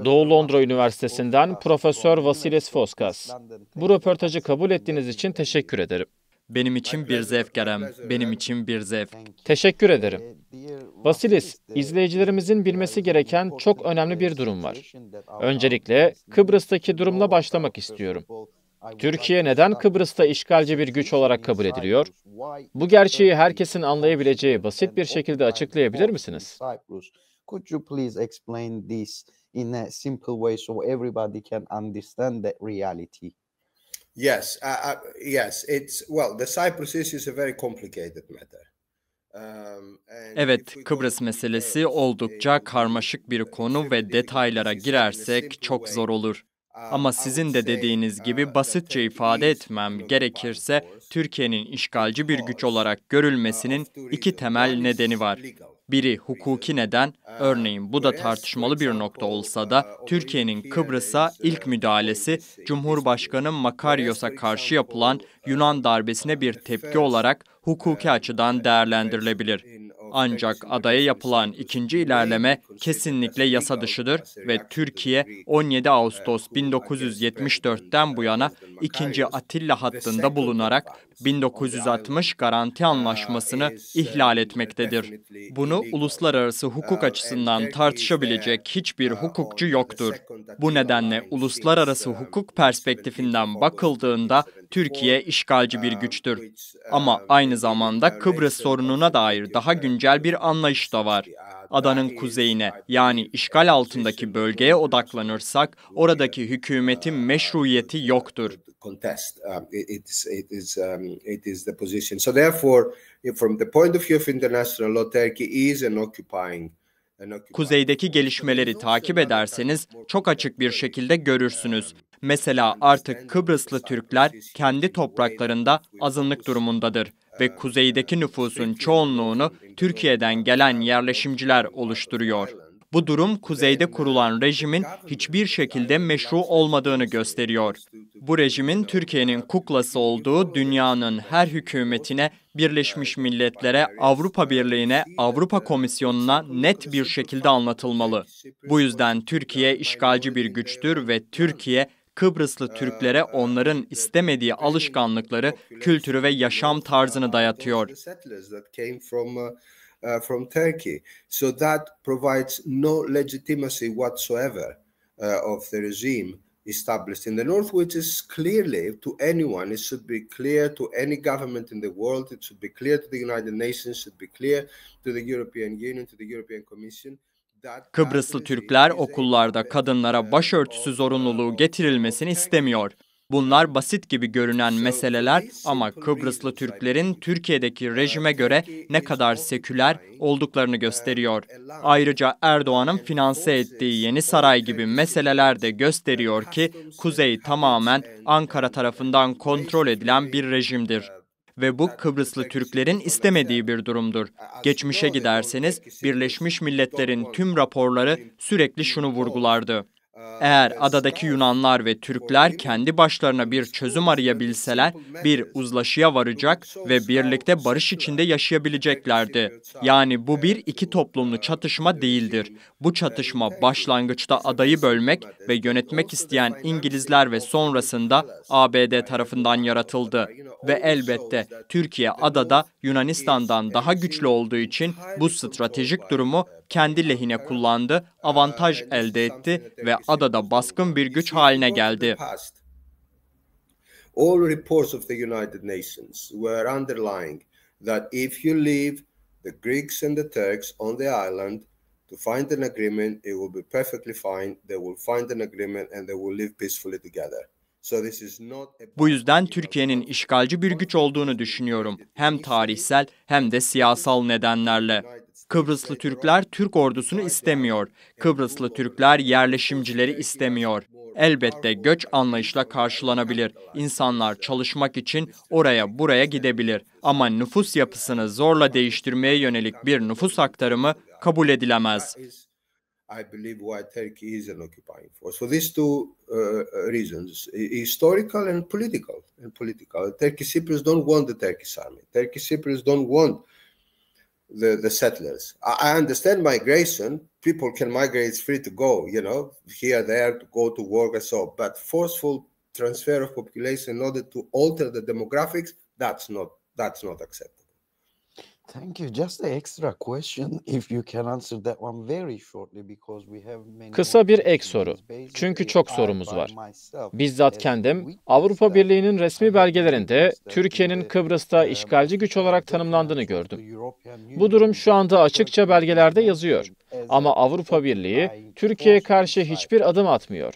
Doğu Londra Üniversitesi'nden Profesör Vasilis Foskas. Bu röportajı kabul ettiğiniz için teşekkür ederim. Benim için bir zevk Kerem. Benim için bir zevk. Teşekkür ederim. Vasilis, izleyicilerimizin bilmesi gereken çok önemli bir durum var. Öncelikle Kıbrıs'taki durumla başlamak istiyorum. Türkiye neden Kıbrıs'ta işgalci bir güç olarak kabul ediliyor? Bu gerçeği herkesin anlayabileceği basit bir şekilde açıklayabilir misiniz? Could you please explain this in a simple way so everybody can understand that reality? Yes. The Cyprus issue is a very complicated matter. Evet, Kıbrıs meselesi oldukça karmaşık bir konu ve detaylara girersek çok zor olur. Ama sizin de dediğiniz gibi basitçe ifade etmem gerekirse Türkiye'nin işgalci bir güç olarak görülmesinin iki temel nedeni var. Biri hukuki neden, örneğin bu da tartışmalı bir nokta olsa da Türkiye'nin Kıbrıs'a ilk müdahalesi Cumhurbaşkanı Makarios'a karşı yapılan Yunan darbesine bir tepki olarak hukuki açıdan değerlendirilebilir. Ancak adaya yapılan ikinci ilerleme kesinlikle yasa dışıdır ve Türkiye 17 Ağustos 1974'ten bu yana 2. Atilla hattında bulunarak 1960 Garanti Anlaşması'nı ihlal etmektedir. Bunu uluslararası hukuk açısından tartışabilecek hiçbir hukukçu yoktur. Bu nedenle uluslararası hukuk perspektifinden bakıldığında Türkiye işgalci bir güçtür. Ama aynı zamanda Kıbrıs sorununa dair daha güncel bir anlayış da var. Adanın kuzeyine, yani işgal altındaki bölgeye odaklanırsak oradaki hükümetin meşruiyeti yoktur. It is the position. So therefore, from the point of view of international law, Turkey is an occupying. Kuzeydeki gelişmeleri takip ederseniz çok açık bir şekilde görürsünüz. Mesela artık Kıbrıslı Türkler kendi topraklarında azınlık durumundadır ve kuzeydeki nüfusun çoğunluğunu Türkiye'den gelen yerleşimciler oluşturuyor. Bu durum kuzeyde kurulan rejimin hiçbir şekilde meşru olmadığını gösteriyor. Bu rejimin Türkiye'nin kuklası olduğu dünyanın her hükümetine, Birleşmiş Milletler'e, Avrupa Birliği'ne, Avrupa Komisyonu'na net bir şekilde anlatılmalı. Bu yüzden Türkiye işgalci bir güçtür ve Türkiye, Kıbrıslı Türklere onların istemediği alışkanlıkları, kültürü ve yaşam tarzını dayatıyor. From Turkey. So that provides no legitimacy whatsoever of the regime established in the north, which is clearly to anyone, it should be clear to any government in the world, it should be clear to the United Nations, should be clear to the European Union, to the European Commission. Kıbrıslı Türkler okullarda kadınlara başörtüsü zorunluluğu getirilmesini istemiyor. Bunlar basit gibi görünen meseleler ama Kıbrıslı Türklerin Türkiye'deki rejime göre ne kadar seküler olduklarını gösteriyor. Ayrıca Erdoğan'ın finanse ettiği Yeni Saray gibi meseleler de gösteriyor ki Kuzey tamamen Ankara tarafından kontrol edilen bir rejimdir. Ve bu Kıbrıslı Türklerin istemediği bir durumdur. Geçmişe giderseniz Birleşmiş Milletler'in tüm raporları sürekli şunu vurgulardı. Eğer adadaki Yunanlar ve Türkler kendi başlarına bir çözüm arayabilseler, bir uzlaşıya varacak ve birlikte barış içinde yaşayabileceklerdi. Yani bu bir iki toplumlu çatışma değildir. Bu çatışma başlangıçta adayı bölmek ve yönetmek isteyen İngilizler ve sonrasında ABD tarafından yaratıldı. Ve elbette Türkiye adada Yunanistan'dan daha güçlü olduğu için bu stratejik durumu kendi lehine kullandı, avantaj elde etti ve adada baskın bir güç haline geldi. All reports of the United Nations were underlying that if you leave the Greeks and the Turks on the island to find an agreement, it will be perfectly fine. They will find an agreement and they will live peacefully together. Bu yüzden Türkiye'nin işgalci bir güç olduğunu düşünüyorum. Hem tarihsel hem de siyasal nedenlerle. Kıbrıslı Türkler Türk ordusunu istemiyor. Kıbrıslı Türkler yerleşimcileri istemiyor. Elbette göç anlayışla karşılanabilir. İnsanlar çalışmak için oraya buraya gidebilir. Ama nüfus yapısını zorla değiştirmeye yönelik bir nüfus aktarımı kabul edilemez. I believe why Turkey is an occupying force for these two reasons: historical and political. Turkish Cypriots don't want the Turkish army. Turkish Cypriots don't want the settlers. I understand migration. people can migrate, it's free to go, here, there, to go to work and so. But forceful transfer of population in order to alter the demographics, that's not acceptable. Thank you. Just an extra question, if you can answer that one very shortly, because we have many Kısa bir ek soru. Çünkü çok sorumuz var. Bizzat kendim Avrupa Birliği'nin resmi belgelerinde Türkiye'nin Kıbrıs'ta işgalci güç olarak tanımlandığını gördüm. Bu durum şu anda açıkça belgelerde yazıyor. Ama Avrupa Birliği Türkiye'ye karşı hiçbir adım atmıyor.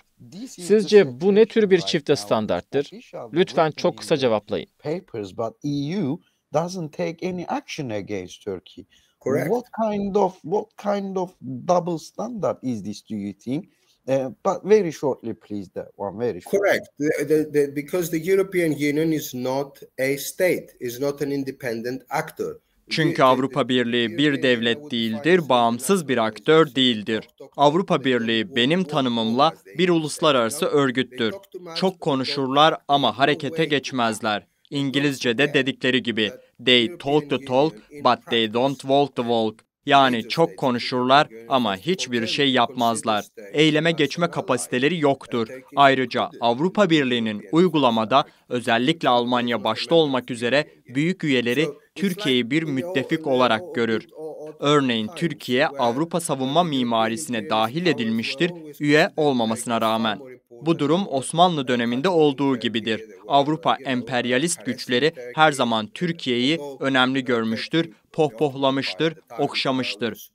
Sizce bu ne tür bir çifte standarttır? Lütfen çok kısa cevaplayın. Doesn't take any action against Turkey. Correct. What kind of double standard is this, do you think? But very shortly, please, that one very shortly. Correct. Because the European Union is not a state, is not an independent actor. Çünkü Avrupa Birliği bir devlet değildir, bağımsız bir aktör değildir. Avrupa Birliği benim tanımımla bir uluslararası örgüttür. Çok konuşurlar ama harekete geçmezler. İngilizce'de dedikleri gibi, they talk the talk but they don't walk the walk. Yani çok konuşurlar ama hiçbir şey yapmazlar. Eyleme geçme kapasiteleri yoktur. Ayrıca Avrupa Birliği'nin uygulamada özellikle Almanya başta olmak üzere büyük üyeleri Türkiye'yi bir müttefik olarak görür. Örneğin Türkiye Avrupa savunma mimarisine dahil edilmiştir, üye olmamasına rağmen. Bu durum Osmanlı döneminde olduğu gibidir. Avrupa emperyalist güçleri her zaman Türkiye'yi önemli görmüştür, pohpohlamıştır, okşamıştır.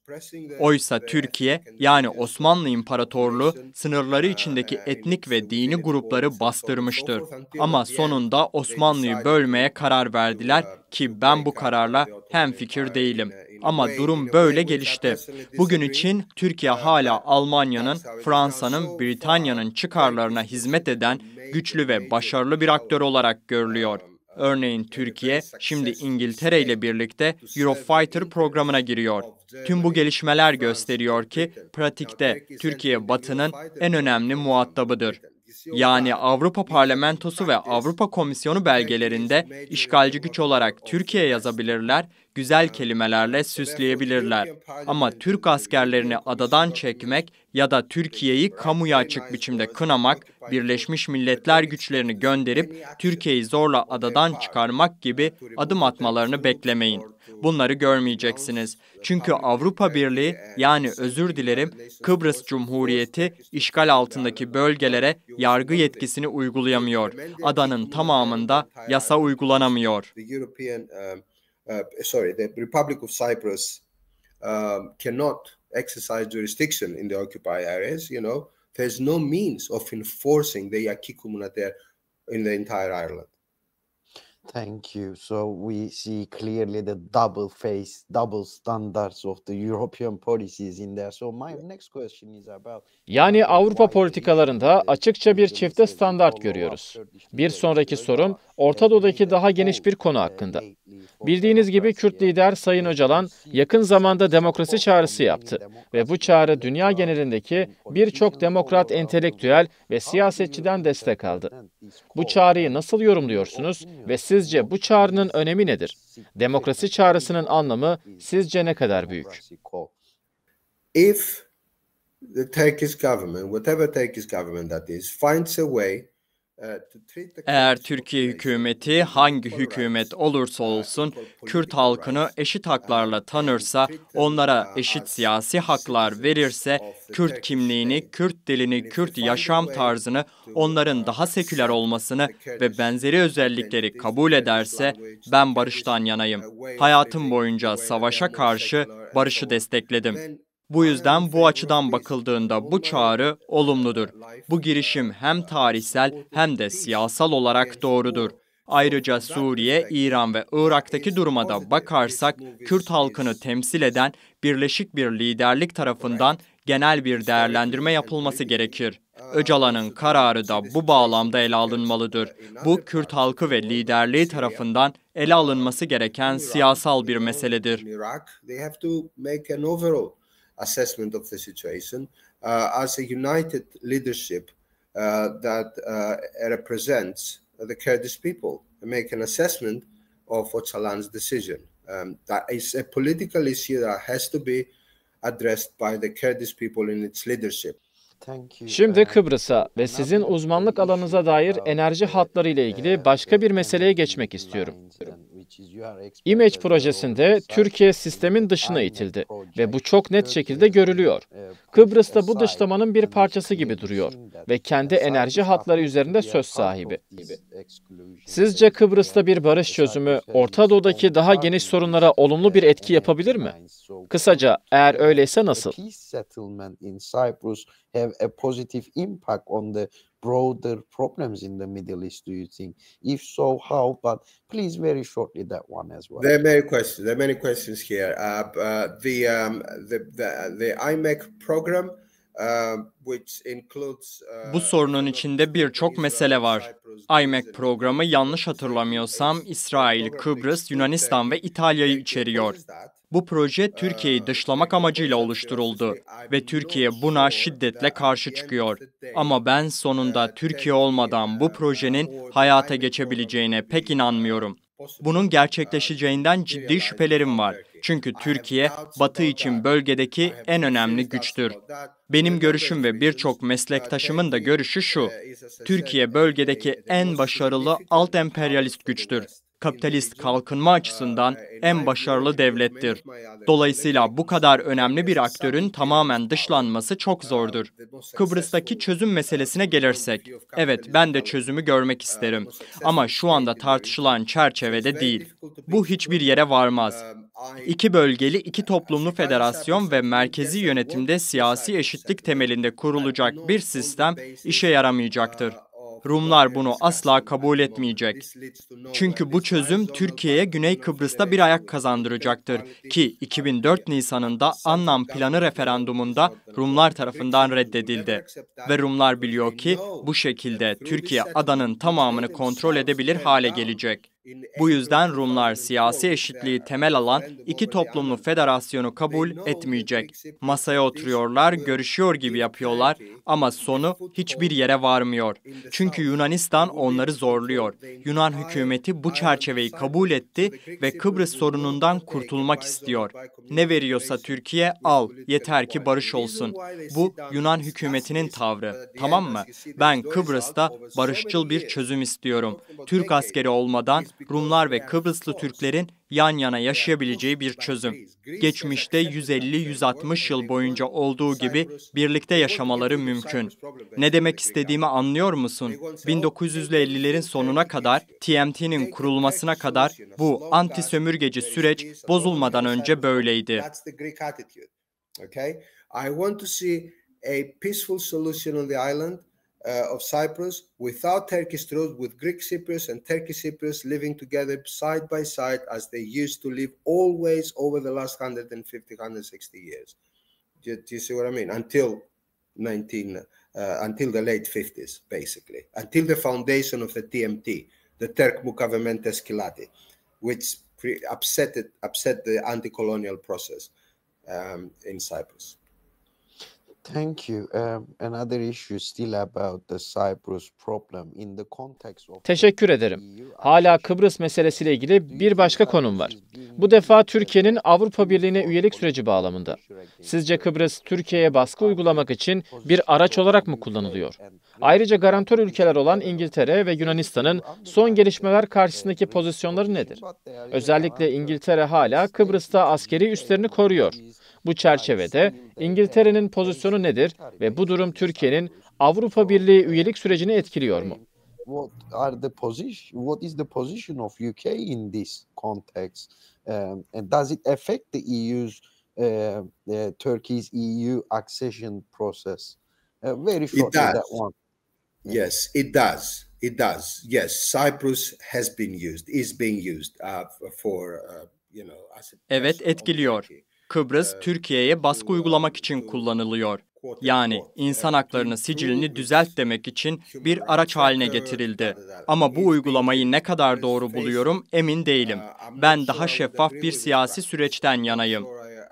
Oysa Türkiye, yani Osmanlı İmparatorluğu, sınırları içindeki etnik ve dini grupları bastırmıştır. Ama sonunda Osmanlı'yı bölmeye karar verdiler ki ben bu kararla hemfikir değilim. Ama durum böyle gelişti. Bugün için Türkiye hala Almanya'nın, Fransa'nın, Britanya'nın çıkarlarına hizmet eden güçlü ve başarılı bir aktör olarak görülüyor. Örneğin Türkiye şimdi İngiltere ile birlikte Eurofighter programına giriyor. Tüm bu gelişmeler gösteriyor ki pratikte Türkiye Batı'nın en önemli muhatabıdır. Yani Avrupa Parlamentosu ve Avrupa Komisyonu belgelerinde işgalci güç olarak Türkiye yazabilirler, güzel kelimelerle süsleyebilirler. Ama Türk askerlerini adadan çekmek ya da Türkiye'yi kamuya açık biçimde kınamak, Birleşmiş Milletler güçlerini gönderip Türkiye'yi zorla adadan çıkarmak gibi adım atmalarını beklemeyin. Bunları görmeyeceksiniz. Çünkü Avrupa Birliği, yani özür dilerim, Kıbrıs Cumhuriyeti işgal altındaki bölgelere yargı yetkisini uygulayamıyor. Adanın tamamında yasa uygulanamıyor. The Republic of Cyprus cannot exercise jurisdiction in the occupied areas. There's no means of enforcing the acquis communautaire in the entire Ireland. Thank you. So we see clearly the double standards of the European policies in there. So my next question is about... Yani Avrupa politikalarında açıkça bir çifte standart görüyoruz. Bir sonraki sorum Orta Doğu'daki daha geniş bir konu hakkında. Bildiğiniz gibi Kürt lider Sayın Öcalan yakın zamanda demokrasi çağrısı yaptı ve bu çağrı dünya genelindeki birçok demokrat, entelektüel ve siyasetçiden destek aldı. Bu çağrıyı nasıl yorumluyorsunuz ve sizce bu çağrının önemi nedir? Demokrasi çağrısının anlamı sizce ne kadar büyük? If the Turkish government, whatever Turkish government that is, finds a way. Eğer Türkiye hükümeti hangi hükümet olursa olsun Kürt halkını eşit haklarla tanırsa, onlara eşit siyasi haklar verirse, Kürt kimliğini, Kürt dilini, Kürt yaşam tarzını, onların daha seküler olmasını ve benzeri özellikleri kabul ederse ben barıştan yanayım. Hayatım boyunca savaşa karşı barışı destekledim. Bu yüzden bu açıdan bakıldığında bu çağrı olumludur. Bu girişim hem tarihsel hem de siyasal olarak doğrudur. Ayrıca Suriye, İran ve Irak'taki duruma da bakarsak, Kürt halkını temsil eden birleşik bir liderlik tarafından genel bir değerlendirme yapılması gerekir. Öcalan'ın kararı da bu bağlamda ele alınmalıdır. Bu, Kürt halkı ve liderliği tarafından ele alınması gereken siyasal bir meseledir. Assessment of the situation as a united leadership that represents the Kurdish people and make an assessment of Öcalan's decision. That is a political issue that has to be addressed by the Kurdish people in its leadership. Şimdi Kıbrıs'a ve sizin uzmanlık alanınıza dair enerji hatları ile ilgili başka bir meseleye geçmek istiyorum. İMEC projesinde Türkiye sistemin dışına itildi ve bu çok net şekilde görülüyor. Kıbrıs'ta bu dışlamanın bir parçası gibi duruyor ve kendi enerji hatları üzerinde söz sahibi. Sizce Kıbrıs'ta bir barış çözümü, Orta Doğu'daki daha geniş sorunlara olumlu bir etki yapabilir mi? Kısaca, eğer öyleyse nasıl? Have a positive impact on the broader problems in the Middle East, do you think? If so, how? But please, very shortly, that one as well. There are many questions. There are many questions here. The IMEC program, which includes. Bu sorunun içinde birçok mesele var. IMEC programı yanlış hatırlamıyorsam İsrail, Kıbrıs, Yunanistan ve İtalya'yı içeriyor. Bu proje Türkiye'yi dışlamak amacıyla oluşturuldu ve Türkiye buna şiddetle karşı çıkıyor. Ama ben sonunda Türkiye olmadan bu projenin hayata geçebileceğine pek inanmıyorum. Bunun gerçekleşeceğinden ciddi şüphelerim var. Çünkü Türkiye, Batı için bölgedeki en önemli güçtür. Benim görüşüm ve birçok meslektaşımın da görüşü şu: Türkiye bölgedeki en başarılı alt emperyalist güçtür. Kapitalist kalkınma açısından en başarılı devlettir. Dolayısıyla bu kadar önemli bir aktörün tamamen dışlanması çok zordur. Kıbrıs'taki çözüm meselesine gelirsek, evet ben de çözümü görmek isterim. Ama şu anda tartışılan çerçevede değil. Bu hiçbir yere varmaz. İki bölgeli, iki toplumlu federasyon ve merkezi yönetimde siyasi eşitlik temelinde kurulacak bir sistem işe yaramayacaktır. Rumlar bunu asla kabul etmeyecek. Çünkü bu çözüm Türkiye'ye Güney Kıbrıs'ta bir ayak kazandıracaktır ki 2004 Nisan'ında Annan Planı referandumunda Rumlar tarafından reddedildi. Ve Rumlar biliyor ki bu şekilde Türkiye adanın tamamını kontrol edebilir hale gelecek. Bu yüzden Rumlar siyasi eşitliği temel alan iki toplumlu federasyonu kabul etmeyecek. Masaya oturuyorlar, görüşüyor gibi yapıyorlar ama sonu hiçbir yere varmıyor. Çünkü Yunanistan onları zorluyor. Yunan hükümeti bu çerçeveyi kabul etti ve Kıbrıs sorunundan kurtulmak istiyor. Ne veriyorsa Türkiye al, yeter ki barış olsun. Bu Yunan hükümetinin tavrı, tamam mı? Ben Kıbrıs'ta barışçıl bir çözüm istiyorum. Türk askeri olmadan Rumlar ve Kıbrıslı Türklerin yan yana yaşayabileceği bir çözüm. Geçmişte 150-160 yıl boyunca olduğu gibi birlikte yaşamaları mümkün. Ne demek istediğimi anlıyor musun? 1950'lerin sonuna kadar, TMT'nin kurulmasına kadar bu anti-sömürgeci süreç bozulmadan önce böyleydi. I want to see a peaceful solution on the island of Cyprus without Turkish troops, with Greek Cypriots and Turkish Cypriots living together side by side as they used to live always over the last 150-160 years. Do you see what I mean? Until the late 50s, basically. Until the foundation of the TMT, the Turk Mukavement Teşkilatı, which upset the anti-colonial process in Cyprus. Thank you. Another issue still about the Cyprus problem in the context of. Teşekkür ederim. Hala Kıbrıs meselesiyle ilgili bir başka konum var. Bu defa Türkiye'nin Avrupa Birliği'ne üyelik süreci bağlamında. Sizce Kıbrıs, Türkiye'ye baskı uygulamak için bir araç olarak mı kullanılıyor? Ayrıca garantör ülkeler olan İngiltere ve Yunanistan'ın son gelişmeler karşısındaki pozisyonları nedir? Özellikle İngiltere hala Kıbrıs'ta askeri üslerini koruyor. Bu çerçevede İngiltere'nin pozisyonu nedir ve bu durum Türkiye'nin Avrupa Birliği üyelik sürecini etkiliyor mu? What is the position of UK in this context? And does it affect the EU's Turkey's EU accession process? Very shortly that one. Yes, it does. It does. Yes, Cyprus is being used for Evet, etkiliyor. Kıbrıs, Türkiye'ye baskı uygulamak için kullanılıyor. Yani insan haklarını sicilini düzelt demek için bir araç haline getirildi. Ama bu uygulamayı ne kadar doğru buluyorum emin değilim. Ben daha şeffaf bir siyasi süreçten yanayım.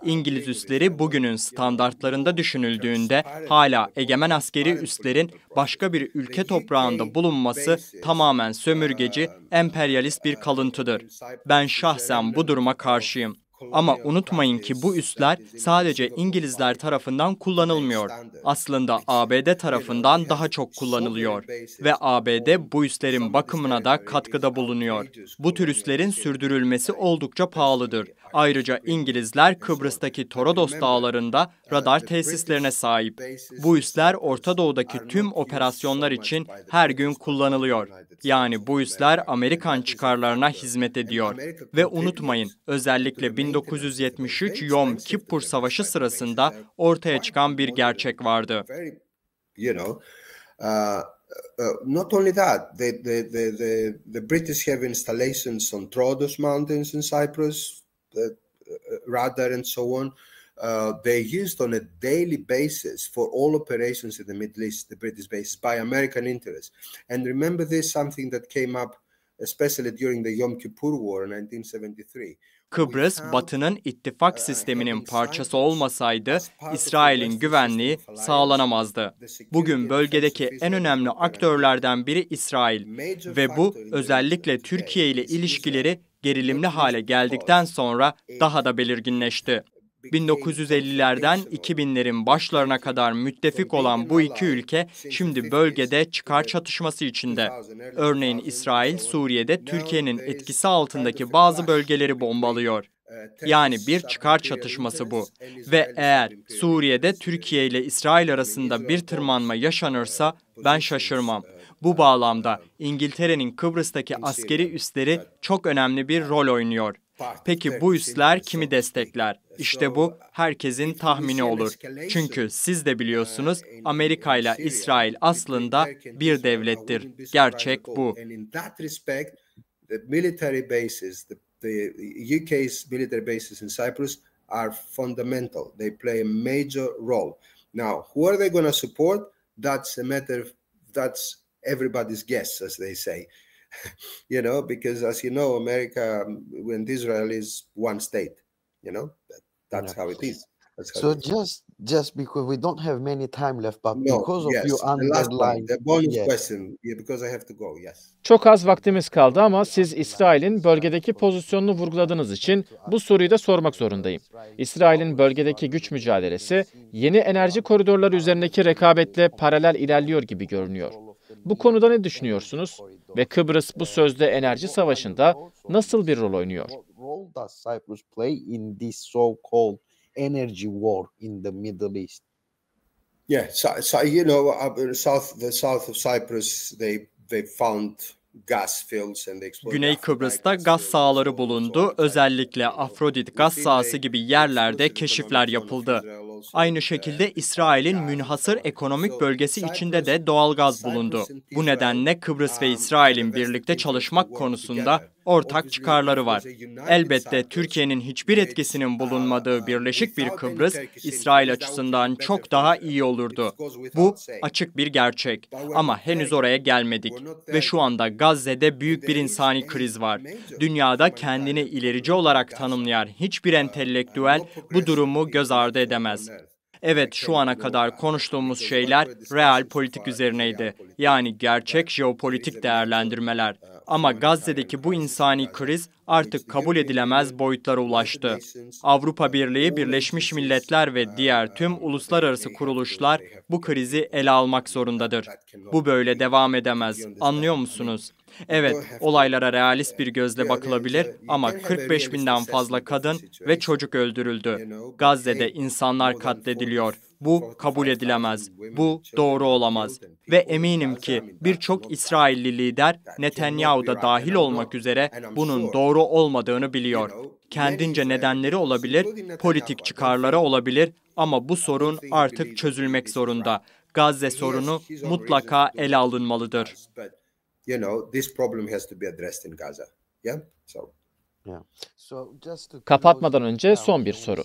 İngiliz üsleri bugünün standartlarında düşünüldüğünde hala egemen askeri üslerin başka bir ülke toprağında bulunması tamamen sömürgeci, emperyalist bir kalıntıdır. Ben şahsen bu duruma karşıyım. Ama unutmayın ki bu üsler sadece İngilizler tarafından kullanılmıyor. Aslında ABD tarafından daha çok kullanılıyor ve ABD bu üslerin bakımına da katkıda bulunuyor. Bu tür üslerin sürdürülmesi oldukça pahalıdır. Ayrıca İngilizler Kıbrıs'taki Torodos dağlarında radar tesislerine sahip. Bu üsler Orta Doğu'daki tüm operasyonlar için her gün kullanılıyor. Yani bu üsler Amerikan çıkarlarına hizmet ediyor. Ve unutmayın, özellikle 1973 Yom Kippur Savaşı sırasında ortaya çıkan bir gerçek vardı. Not only that, the British have installations on Troodos Mountains in Cyprus, radar and so on. They're used on a daily basis for all operations in the Middle East, the British bases, by American interests. And remember this, something that came up especially during the Yom Kippur War in 1973. Kıbrıs, Batı'nın ittifak sisteminin parçası olmasaydı İsrail'in güvenliği sağlanamazdı. Bugün bölgedeki en önemli aktörlerden biri İsrail ve bu özellikle Türkiye ile ilişkileri gerilimli hale geldikten sonra daha da belirginleşti. 1950'lerden 2000'lerin başlarına kadar müttefik olan bu iki ülke şimdi bölgede çıkar çatışması içinde. Örneğin İsrail, Suriye'de Türkiye'nin etkisi altındaki bazı bölgeleri bombalıyor. Yani bir çıkar çatışması bu. Ve eğer Suriye'de Türkiye ile İsrail arasında bir tırmanma yaşanırsa ben şaşırmam. Bu bağlamda İngiltere'nin Kıbrıs'taki askeri üsleri çok önemli bir rol oynuyor. Peki bu üsler kimi destekler? İşte bu herkesin tahmini olur. Çünkü siz de biliyorsunuz Amerika ile İsrail aslında bir devlettir. Gerçek bu. The UK's military bases in Cyprus are fundamental. They play a major role. Now, who are they going to support? That's a matter. That's everybody's guess, as they say. Because as you know, America and Israel is one state. That's how it is. So just because we don't have many time left, but because of you underline the bonus question, because I have to go. Yes. Çok az vaktimiz kaldı ama siz İsrail'in bölgedeki pozisyonunu vurguladığınız için bu soruyu da sormak zorundayım. İsrail'in bölgedeki güç mücadelesi yeni enerji koridorları üzerindeki rekabetle paralel ilerliyor gibi görünüyor. Bu konuda ne düşünüyorsunuz? Ve Kıbrıs bu sözde enerji savaşında nasıl bir rol oynuyor? Energy war in the Middle East. Yeah, so the south of Cyprus, they found gas fields and they explored. Güney Kıbrıs'ta gaz sahaları bulundu. Özellikle Afrodit gaz sahası gibi yerlerde keşifler yapıldı. Aynı şekilde İsrail'in münhasır ekonomik bölgesi içinde de doğal gaz bulundu. Bu nedenle Kıbrıs ve İsrail'in birlikte çalışmak konusunda ortak çıkarları var. Elbette Türkiye'nin hiçbir etkisinin bulunmadığı birleşik bir Kıbrıs, İsrail açısından çok daha iyi olurdu. Bu açık bir gerçek ama henüz oraya gelmedik ve şu anda Gazze'de büyük bir insani kriz var. Dünyada kendini ilerici olarak tanımlayan hiçbir entelektüel bu durumu göz ardı edemez. Evet, şu ana kadar konuştuğumuz şeyler real politik üzerineydi. Yani gerçek jeopolitik değerlendirmeler. Ama Gazze'deki bu insani kriz artık kabul edilemez boyutlara ulaştı. Avrupa Birliği, Birleşmiş Milletler ve diğer tüm uluslararası kuruluşlar bu krizi ele almak zorundadır. Bu böyle devam edemez. Anlıyor musunuz? Evet, olaylara realist bir gözle bakılabilir ama 45 binden fazla kadın ve çocuk öldürüldü. Gazze'de insanlar katlediliyor. Bu kabul edilemez. Bu doğru olamaz. Ve eminim ki birçok İsrailli lider, Netanyahu da dahil olmak üzere bunun doğru olmadığını biliyor. Kendince nedenleri olabilir, politik çıkarları olabilir ama bu sorun artık çözülmek zorunda. Gazze sorunu mutlaka ele alınmalıdır. This problem has to be addressed in Gaza. Kapatmadan önce son bir soru.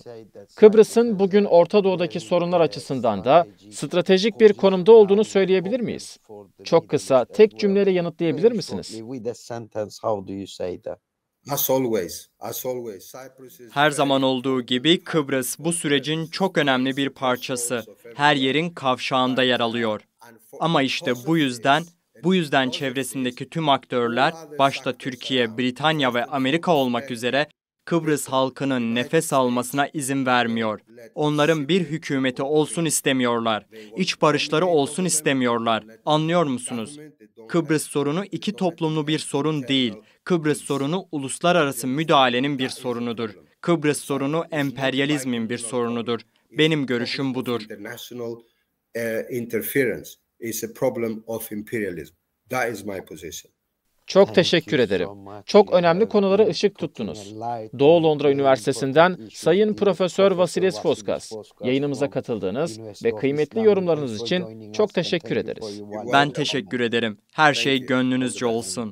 Kıbrıs'ın bugün Orta Doğu'daki sorunlar açısından da stratejik bir konumda olduğunu söyleyebilir miyiz? Çok kısa, tek cümleyle yanıtlayabilir misiniz? Her zaman olduğu gibi Kıbrıs bu sürecin çok önemli bir parçası. Her yerin kavşağında yer alıyor. Ama işte bu yüzden çevresindeki tüm aktörler, başta Türkiye, Britanya ve Amerika olmak üzere Kıbrıs halkının nefes almasına izin vermiyor. Onların bir hükümeti olsun istemiyorlar. İç barışları olsun istemiyorlar. Anlıyor musunuz? Kıbrıs sorunu iki toplumlu bir sorun değil. Kıbrıs sorunu uluslararası müdahalenin bir sorunudur. Kıbrıs sorunu emperyalizmin bir sorunudur. Benim görüşüm budur. Çok teşekkür ederim. Çok önemli konulara ışık tuttunuz. Doğu Londra Üniversitesi'nden Sayın Profesör Vasilis Foskas, yayınımıza katıldığınız ve kıymetli yorumlarınız için çok teşekkür ederiz. Ben teşekkür ederim. Her şey gönlünüzce olsun.